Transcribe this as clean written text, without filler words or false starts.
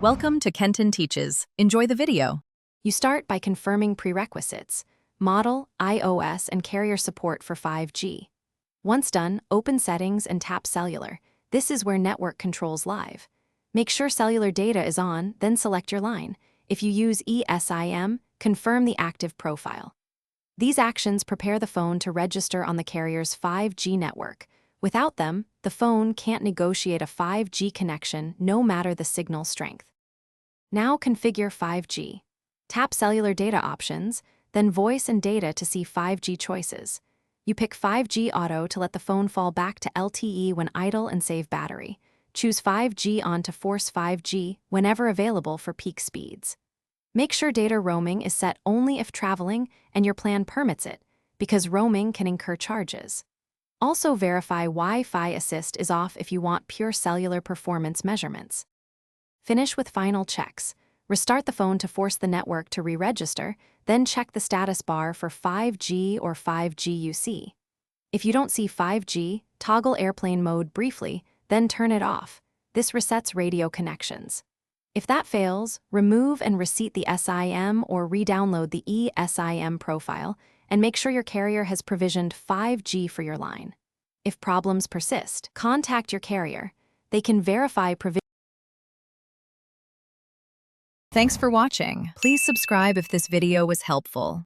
Welcome to Kenton Teaches. Enjoy the video. You start by confirming prerequisites: model, iOS, and carrier support for 5G. Once done, open Settings and tap Cellular. This is where network controls live. Make sure cellular data is on, then select your line. If you use eSIM, confirm the active profile. These actions prepare the phone to register on the carrier's 5G network. Without them, the phone can't negotiate a 5G connection no matter the signal strength. Now configure 5G. Tap Cellular Data Options, then Voice and Data to see 5G choices. You pick 5G Auto to let the phone fall back to LTE when idle and save battery. Choose 5G on to force 5G whenever available for peak speeds. Make sure data roaming is set only if traveling and your plan permits it, because roaming can incur charges. Also verify Wi-Fi Assist is off if you want pure cellular performance measurements. Finish with final checks. Restart the phone to force the network to re-register, then check the status bar for 5G or 5G UC. If you don't see 5G, toggle airplane mode briefly, then turn it off. This resets radio connections. If that fails, remove and reseat the SIM or re-download the eSIM profile, and make sure your carrier has provisioned 5G for your line. If problems persist, contact your carrier. They can verify provision. Thanks for watching. Please subscribe if this video was helpful.